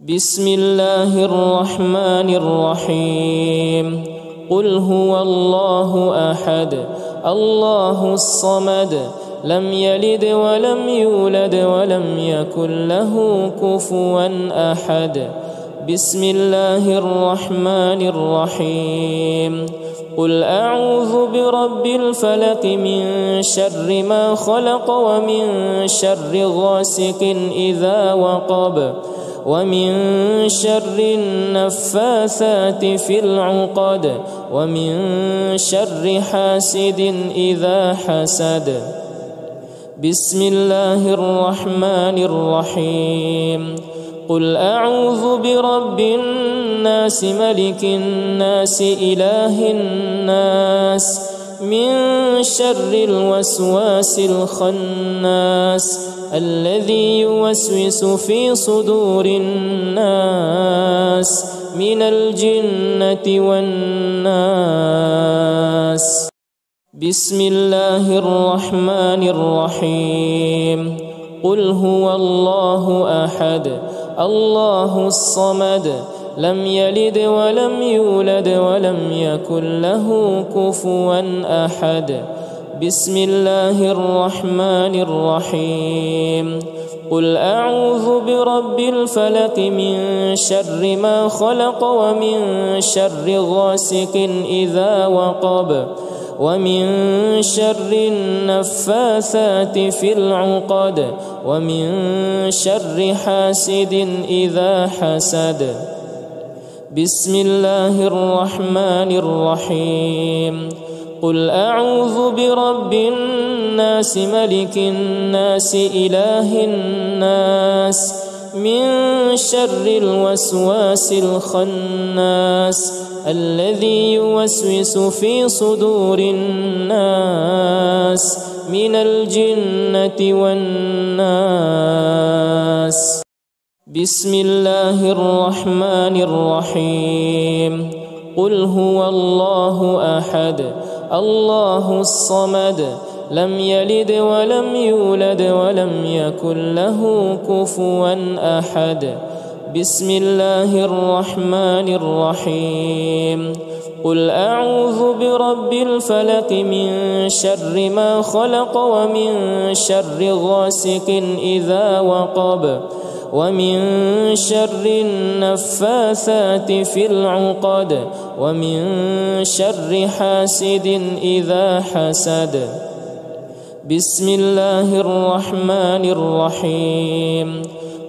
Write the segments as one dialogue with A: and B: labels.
A: بسم الله الرحمن الرحيم قل هو الله أحد الله الصمد لم يلد ولم يولد ولم يكن له كفوا أحد بسم الله الرحمن الرحيم قل أعوذ برب الفلق من شر ما خلق ومن شر غاسق إذا وقب ومن شر النفاثات في العقد ومن شر حاسد إذا حسد بسم الله الرحمن الرحيم قل أعوذ برب الناس ملك الناس إله الناس من شر الوسواس الخناس الذي يوسوس في صدور الناس من الجنة والناس بسم الله الرحمن الرحيم قل هو الله أحد الله الصمد لم يلد ولم يولد ولم يكن له كفوا أحد بسم الله الرحمن الرحيم قل أعوذ برب الفلق من شر ما خلق ومن شر غاسق إذا وقب ومن شر النفاثات في العقد ومن شر حاسد إذا حسد بسم الله الرحمن الرحيم قل أعوذ برب الناس ملك الناس إله الناس من شر الوسواس الخناس الذي يوسوس في صدور الناس من الجنة والناس بسم الله الرحمن الرحيم قل هو الله أحد الله الصمد لم يلد ولم يولد ولم يكن له كفوا أحد بسم الله الرحمن الرحيم قل أعوذ برب الفلق من شر ما خلق ومن شر غاسق إذا وقب ومن شر النفاثات في العقد ومن شر حاسد إذا حسد بسم الله الرحمن الرحيم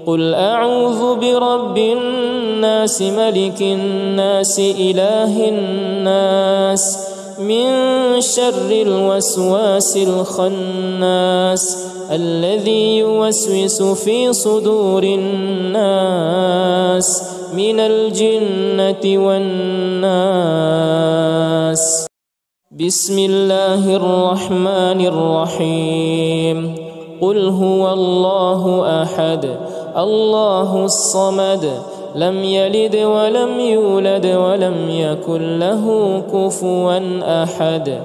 A: قل أعوذ برب الناس ملك الناس إله الناس من شر الوسواس الخناس الذي يوسوس في صدور الناس من الجنة والناس بسم الله الرحمن الرحيم قل هو الله أحد الله الصمد لم يلد ولم يولد ولم يكن له كفوا أحد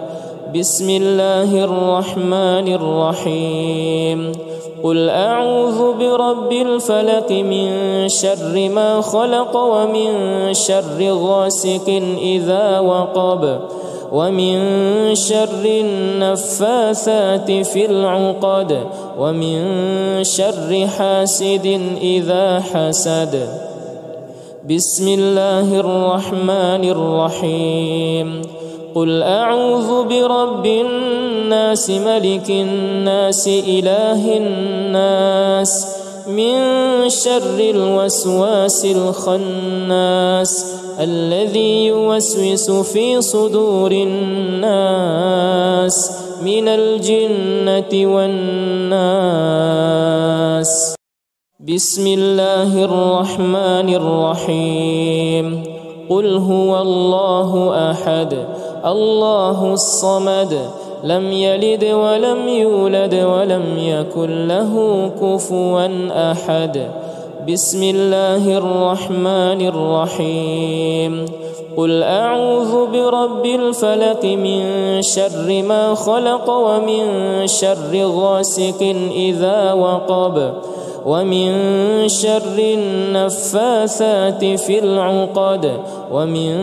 A: بسم الله الرحمن الرحيم قل أعوذ برب الفلق من شر ما خلق ومن شر غاسق إذا وقب ومن شر النفاثات في العقد ومن شر حاسد إذا حسد بسم الله الرحمن الرحيم قل أعوذ برب الناس ملك الناس إله الناس من شر الوسواس الخناس الذي يوسوس في صدور الناس من الجنة والناس بسم الله الرحمن الرحيم قل هو الله أحد الله الصمد لم يلد ولم يولد ولم يكن له كفوا أحد بسم الله الرحمن الرحيم قل أعوذ برب الفلق من شر ما خلق ومن شر غاسق إذا وقب ومن شر النفاثات في العقد ومن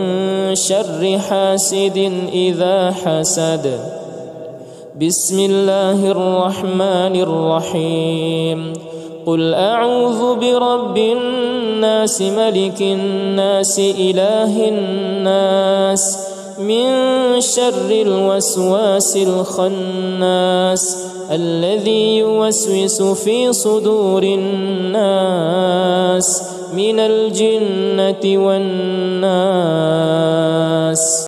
A: شر حاسد إذا حسد. بسم الله الرحمن الرحيم. قل أعوذ برب الناس ملك الناس إله الناس من شر الوسواس الخناس الذي يوسوس في صدور الناس من الجنة والناس.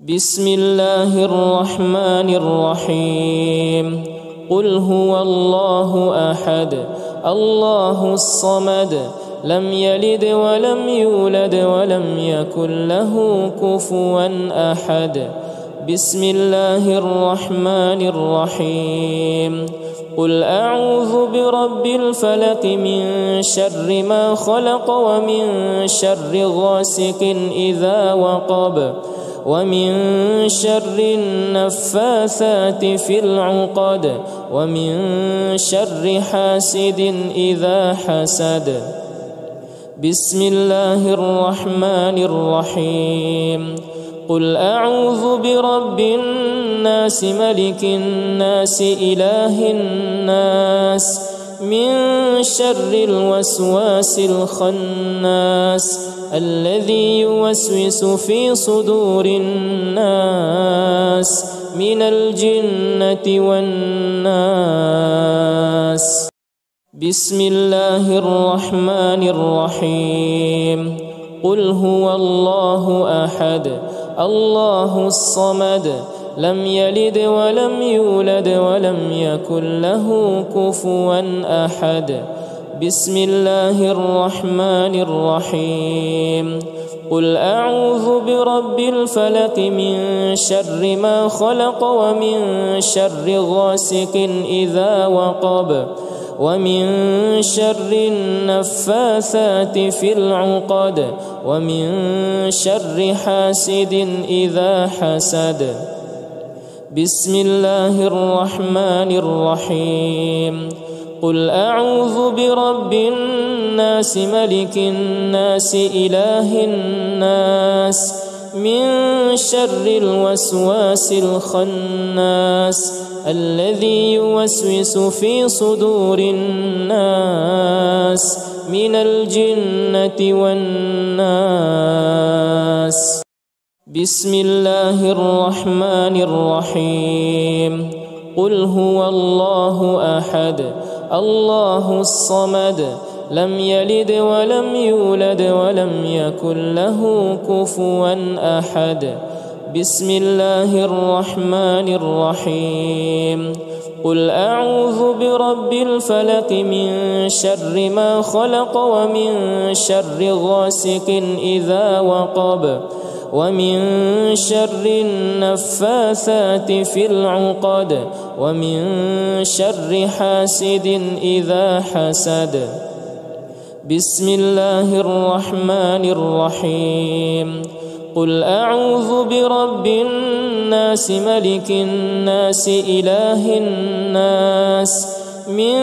A: بسم الله الرحمن الرحيم. قل هو الله أحد الله الصمد لم يلد ولم يولد ولم يكن له كفوا أحد. بسم الله الرحمن الرحيم. قل أعوذ برب الفلق من شر ما خلق ومن شر غاسق إذا وقب ومن شر النفاثات في العقد ومن شر حاسد إذا حسد. بسم الله الرحمن الرحيم. قل أعوذ برب الناس ملك الناس إله الناس من شر الوسواس الخناس الذي يوسوس في صدور الناس من الجنة والناس. بسم الله الرحمن الرحيم. قل هو الله أحد الله الصمد لم يلد ولم يولد ولم يكن له كفوا أحد. بسم الله الرحمن الرحيم. قل أعوذ برب الفلق من شر ما خلق ومن شر غاسق إذا وقب ومن شر النفاثات في العقد ومن شر حاسد إذا حسد. بسم الله الرحمن الرحيم. قل أعوذ برب الناس ملك الناس إله الناس من شر الوسواس الخناس الذي يوسوس في صدور الناس من الجنة والناس. بسم الله الرحمن الرحيم. قل هو الله أحد الله الصمد لم يلد ولم يولد ولم يكن له كفوا أحد. بسم الله الرحمن الرحيم. قل أعوذ برب الفلق من شر ما خلق ومن شر غاسق إذا وقب ومن شر النفاثات في العقد ومن شر حاسد إذا حسد. بسم الله الرحمن الرحيم. قل أعوذ برب الناس ملك الناس إله الناس من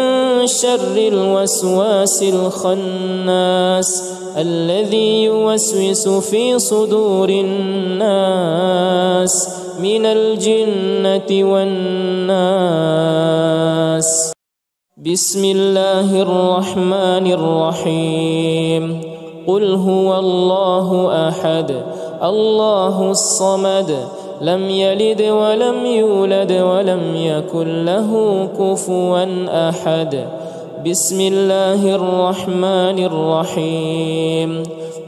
A: شر الوسواس الخناس الذي يوسوس في صدور الناس من الجنة والناس. بسم الله الرحمن الرحيم. قل هو الله أحد الله الصمد لم يلد ولم يولد ولم يكن له كفوا أحد. بسم الله الرحمن الرحيم.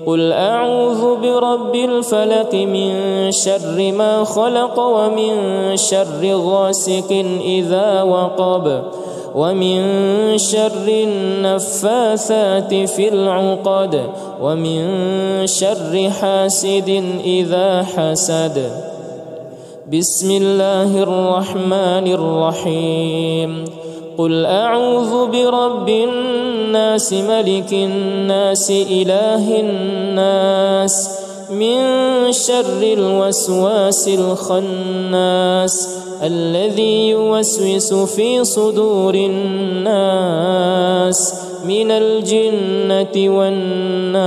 A: قل أعوذ برب الفلق من شر ما خلق ومن شر غاسق إذا وقب ومن شر النفاثات في العقد ومن شر حاسد إذا حسد. بسم الله الرحمن الرحيم. قل أعوذ برب الناس ملك الناس إله الناس من شر الوسواس الخناس الذي يوسوس في صدور الناس من الجنة والناس.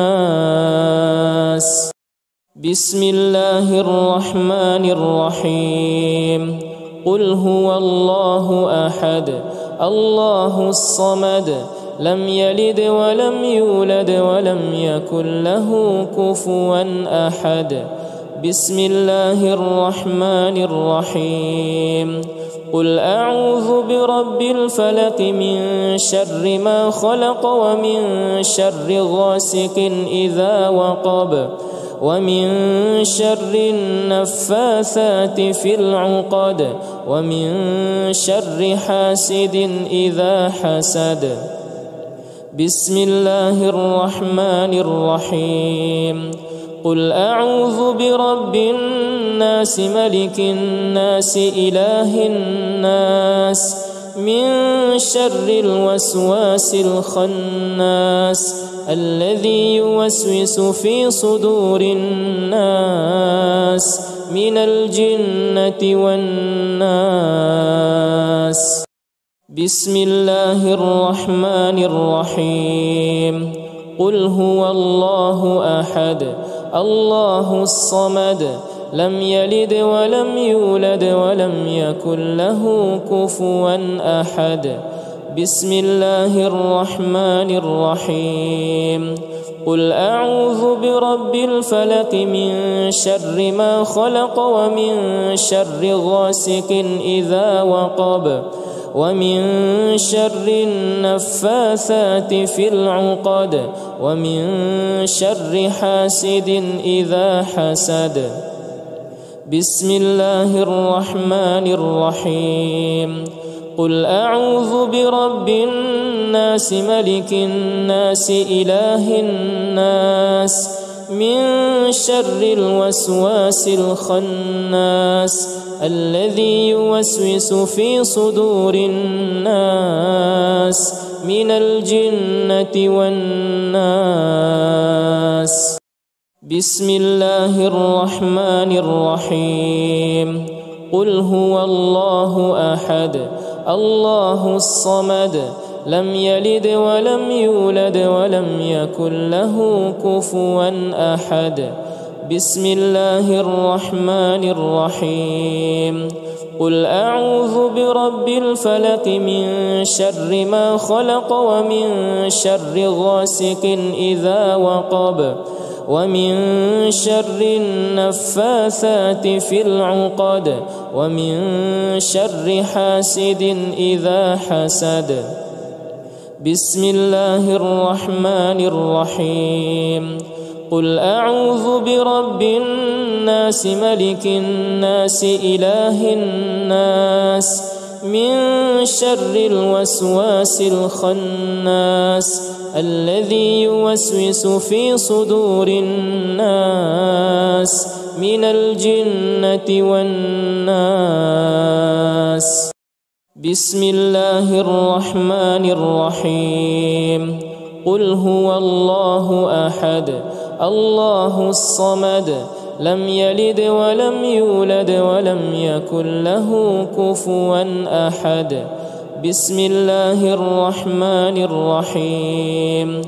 A: بسم الله الرحمن الرحيم. قل هو الله أحد الله الصمد لم يلد ولم يولد ولم يكن له كفوا أحد. بسم الله الرحمن الرحيم. قل أعوذ برب الفلق من شر ما خلق ومن شر غاسق إذا وقب ومن شر النفاثات في العقد ومن شر حاسد إذا حسد. بسم الله الرحمن الرحيم. قل أعوذ برب الناس ملك الناس إله الناس من شر الوسواس الخناس الذي يوسوس في صدور الناس من الجنة والناس. بسم الله الرحمن الرحيم. قل هو الله أحد الله الصمد لم يلد ولم يولد ولم يكن له كفوا أحد. بسم الله الرحمن الرحيم. قل أعوذ برب الفلق من شر ما خلق ومن شر غاسق إذا وقب ومن شر النفاثات في العقد ومن شر حاسد إذا حسد. بسم الله الرحمن الرحيم. قل أعوذ برب الناس ملك الناس إله الناس من شر الوسواس الخناس الذي يوسوس في صدور الناس من الجنة والناس. بسم الله الرحمن الرحيم. قل هو الله أحد الله الصمد لم يلد ولم يولد ولم يكن له كفوا أحد. بسم الله الرحمن الرحيم. قل أعوذ برب الفلق من شر ما خلق ومن شر غاسق إذا وقب ومن شر النفاثات في العقد ومن شر حاسد إذا حسد. بسم الله الرحمن الرحيم. قل أعوذ برب الناس ملك الناس إله الناس من شر الوسواس الخناس الذي يوسوس في صدور الناس من الجنة والناس. بسم الله الرحمن الرحيم. قل هو الله أحد الله الصمد لم يلد ولم يولد ولم يكن له كفوا أحد. بسم الله الرحمن الرحيم.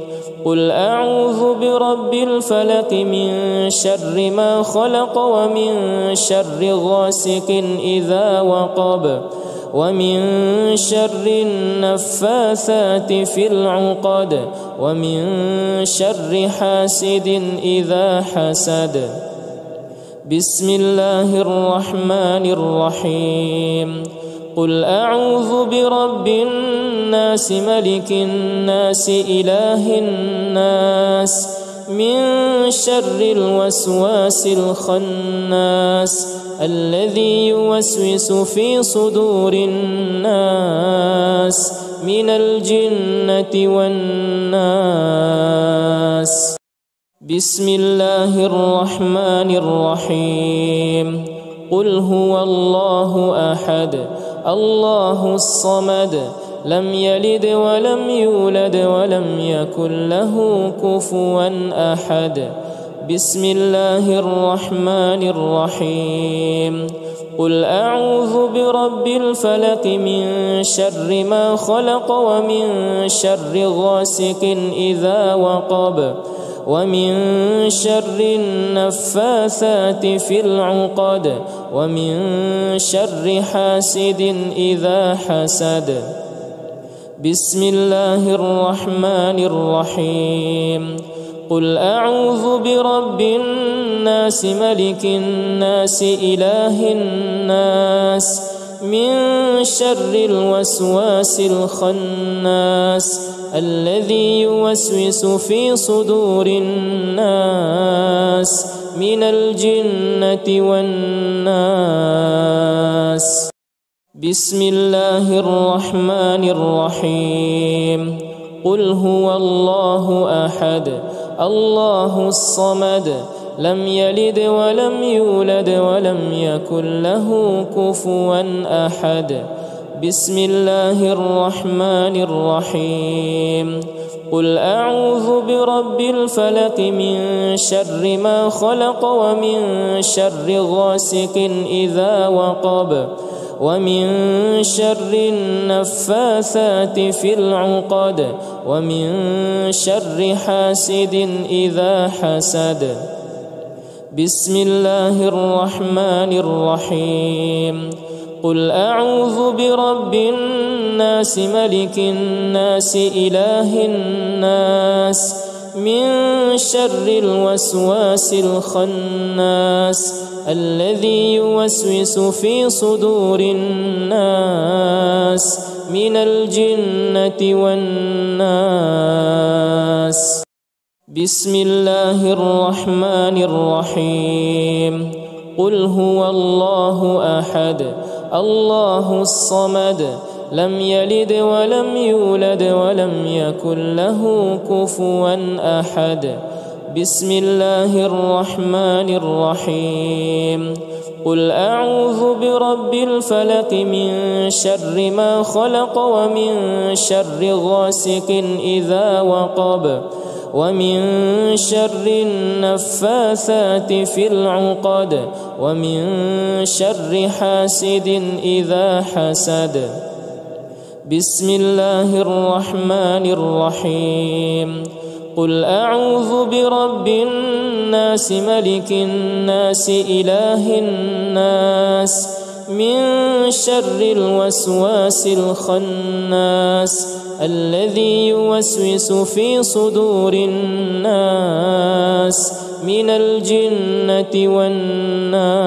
A: قل أعوذ برب الفلق من شر ما خلق ومن شر غاسق إذا وقب ومن شر النفاثات في العقد ومن شر حاسد إذا حسد. بسم الله الرحمن الرحيم. قل أعوذ برب الناس ملك الناس إله الناس من شر الوسواس الخناس الذي يوسوس في صدور الناس من الجنة والناس. بسم الله الرحمن الرحيم. قل هو الله أحد الله الصمد لم يلد ولم يولد ولم يكن له كفوا أحد. بسم الله الرحمن الرحيم قل أعوذ برب الفلق من شر ما خلق ومن شر غاسق إذا وقب ومن شر النفاثات في العقد ومن شر حاسد إذا حسد بسم الله الرحمن الرحيم قل أعوذ برب الناس ملك الناس إله الناس من شر الوسواس الخناس الذي يوسوس في صدور الناس من الجنة والناس بسم الله الرحمن الرحيم قل هو الله أحد الله الصمد لم يلد ولم يولد ولم يكن له كفوا أحد بسم الله الرحمن الرحيم قل أعوذ برب الفلق من شر ما خلق ومن شر غاسق إذا وقب ومن شر النفاثات في العقد ومن شر حاسد إذا حسد بسم الله الرحمن الرحيم قل أعوذ برب الناس ملك الناس إله الناس من شر الوسواس الخناس الذي يوسوس في صدور الناس من الجنة والناس بسم الله الرحمن الرحيم قل هو الله أحد الله الصمد لم يلد ولم يولد ولم يكن له كفوا أحد بسم الله الرحمن الرحيم قل أعوذ برب الفلق من شر ما خلق ومن شر غاسق إذا وقب ومن شر النفاثات في العقد ومن شر حاسد إذا حسد بسم الله الرحمن الرحيم قل أعوذ برب الناس ملك الناس إله الناس من شر الوسواس الخناس الذي يوسوس في صدور الناس من الجنة والناس